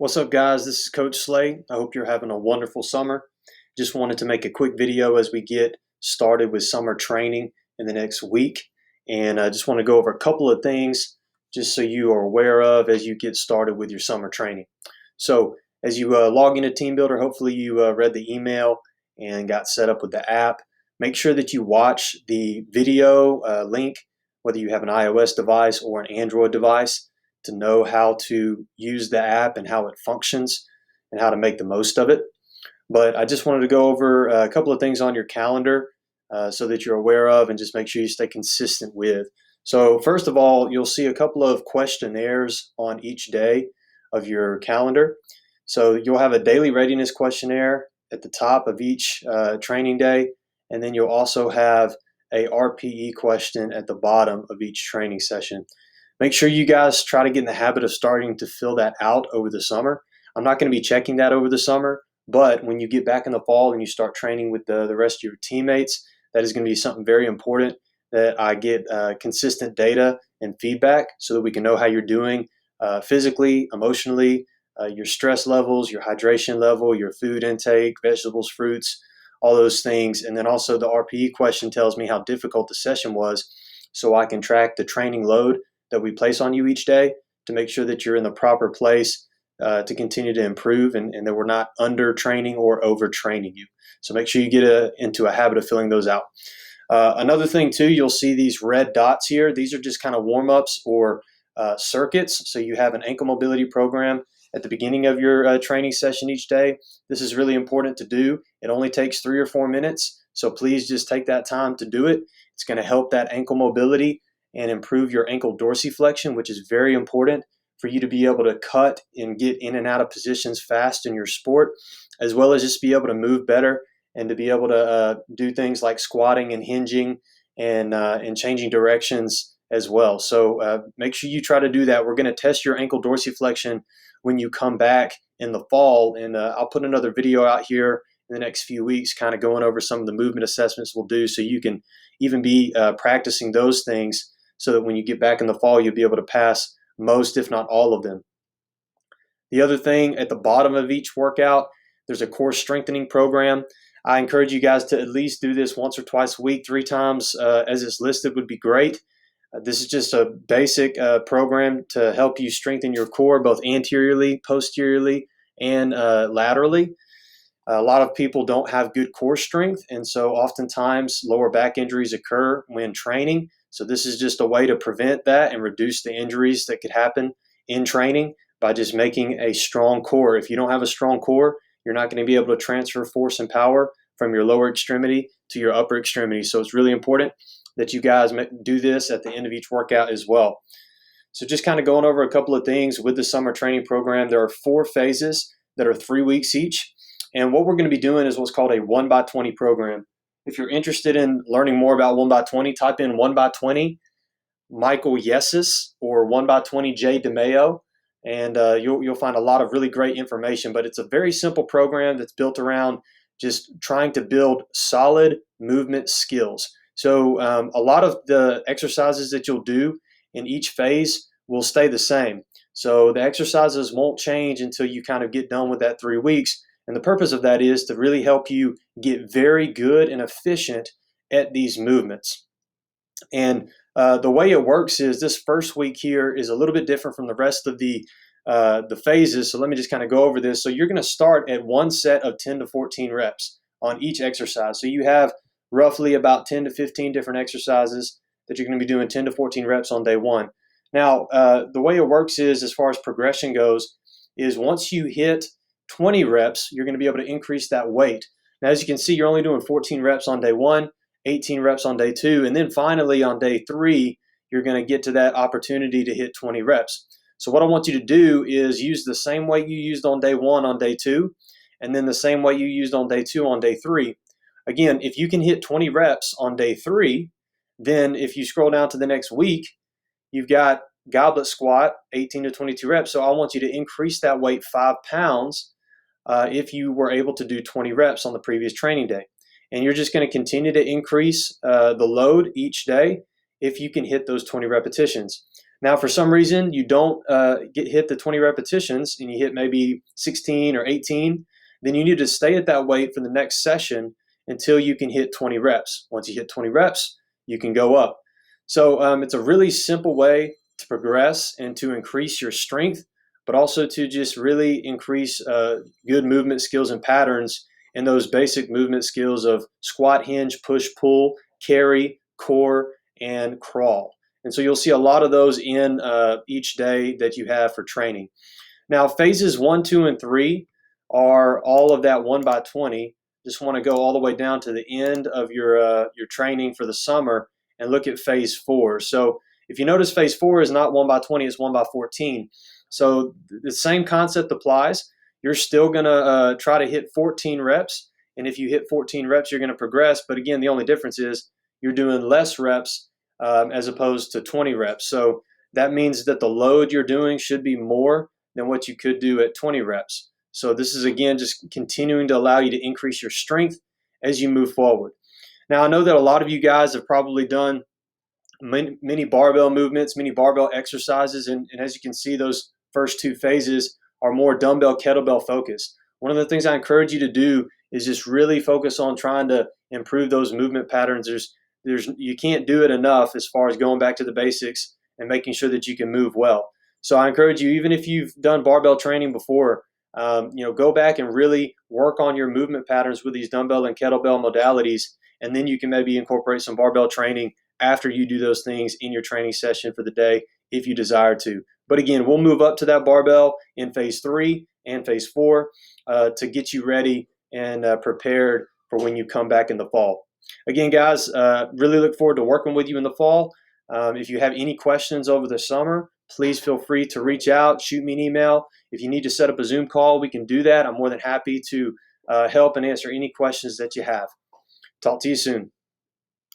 What's up, guys? This is Coach Slay. I hope you're having a wonderful summer. Just wanted to make a quick video as we get started with summer training in the next week. And I just want to go over a couple of things just so you are aware of as you get started with your summer training. So as you log into Team Builder, hopefully you read the email and got set up with the app. Make sure that you watch the video link, whether you have an iOS device or an Android device, to know how to use the app and how it functions and how to make the most of it. But I just wanted to go over a couple of things on your calendar so that you're aware of and just make sure you stay consistent with. So first of all, you'll see a couple of questionnaires on each day of your calendar. So you'll have a daily readiness questionnaire at the top of each training day, and then you'll also have a RPE question at the bottom of each training session. Make sure you guys try to get in the habit of starting to fill that out over the summer. I'm not going to be checking that over the summer, but when you get back in the fall and you start training with the rest of your teammates, that is going to be something very important that I get consistent data and feedback so that we can know how you're doing physically, emotionally, your stress levels, your hydration level, your food intake, vegetables, fruits, all those things. And then also the RPE question tells me how difficult the session was so I can track the training load that we place on you each day to make sure that you're in the proper place to continue to improve and that we're not under training or over training you. So make sure you get into a habit of filling those out. Another thing too, you'll see these red dots here. These are just kind of warm-ups or circuits. So you have an ankle mobility program at the beginning of your training session each day. This is really important to do. It only takes 3 or 4 minutes. So please just take that time to do it. It's going to help that ankle mobility and improve your ankle dorsiflexion, which is very important for you to be able to cut and get in and out of positions fast in your sport, as well as just be able to move better and to be able to do things like squatting and hinging and changing directions as well. So make sure you try to do that. We're going to test your ankle dorsiflexion when you come back in the fall, and I'll put another video out here in the next few weeks kind of going over some of the movement assessments we'll do so you can even be practicing those things so that when you get back in the fall, you'll be able to pass most, if not all of them. The other thing at the bottom of each workout, there's a core strengthening program. I encourage you guys to at least do this once or twice a week, 3 times as it's listed would be great. This is just a basic program to help you strengthen your core both anteriorly, posteriorly, and laterally. A lot of people don't have good core strength, and so oftentimes lower back injuries occur when training. So this is just a way to prevent that and reduce the injuries that could happen in training by just making a strong core. If you don't have a strong core, you're not going to be able to transfer force and power from your lower extremity to your upper extremity. So it's really important that you guys do this at the end of each workout as well. So just kind of going over a couple of things with the summer training program. There are 4 phases that are 3 weeks each. And what we're going to be doing is what's called a 1x20 program. If you're interested in learning more about 1x20, type in 1x20 Michael Yesis or 1x20 Jay DeMayo, and you'll find a lot of really great information. But it's a very simple program that's built around just trying to build solid movement skills. So a lot of the exercises that you'll do in each phase will stay the same. So the exercises won't change until you kind of get done with that 3 weeks. And the purpose of that is to really help you get very good and efficient at these movements. And the way it works is this first week here is a little bit different from the rest of the phases. So let me just kind of go over this. So you're going to start at one set of 10 to 14 reps on each exercise. So you have roughly about 10 to 15 different exercises that you're going to be doing 10 to 14 reps on day one. Now, the way it works is, as far as progression goes, is once you hit 20 reps, you're going to be able to increase that weight. Now, as you can see, you're only doing 14 reps on day 1, 18 reps on day 2, and then finally on day 3, you're going to get to that opportunity to hit 20 reps. So what I want you to do is use the same weight you used on day 1 on day 2, and then the same weight you used on day 2 on day 3. Again, if you can hit 20 reps on day 3, then if you scroll down to the next week, you've got goblet squat, 18 to 22 reps. So I want you to increase that weight 5 pounds if you were able to do 20 reps on the previous training day. And you're just going to continue to increase the load each day if you can hit those 20 repetitions. Now, for some reason, you don't hit the 20 repetitions and you hit maybe 16 or 18, then you need to stay at that weight for the next session until you can hit 20 reps. Once you hit 20 reps, you can go up. So it's a really simple way to progress and to increase your strength, but also to just really increase good movement skills and patterns in those basic movement skills of squat, hinge, push, pull, carry, core, and crawl. And so you'll see a lot of those in each day that you have for training. Now, phases 1, 2, and 3 are all of that 1 by 20. Just want to go all the way down to the end of your training for the summer and look at phase 4. So if you notice, phase 4 is not 1 by 20, it's 1 by 14. So the same concept applies. You're still going to try to hit 14 reps. And if you hit 14 reps, you're going to progress. But again, the only difference is you're doing less reps as opposed to 20 reps. So that means that the load you're doing should be more than what you could do at 20 reps. So this is, again, just continuing to allow you to increase your strength as you move forward. Now, I know that a lot of you guys have probably done many barbell movements, many barbell exercises, and as you can see, those first 2 phases are more dumbbell, kettlebell focused. One of the things I encourage you to do is just really focus on trying to improve those movement patterns. You can't do it enough as far as going back to the basics and making sure that you can move well. So I encourage you, even if you've done barbell training before, go back and really work on your movement patterns with these dumbbell and kettlebell modalities, and then you can maybe incorporate some barbell training after you do those things in your training session for the day if you desire to. But again, we'll move up to that barbell in phase 3 and phase 4 to get you ready and prepared for when you come back in the fall. Again, guys, really look forward to working with you in the fall. If you have any questions over the summer, please feel free to reach out, shoot me an email. If you need to set up a Zoom call, we can do that. I'm more than happy to help and answer any questions that you have. Talk to you soon.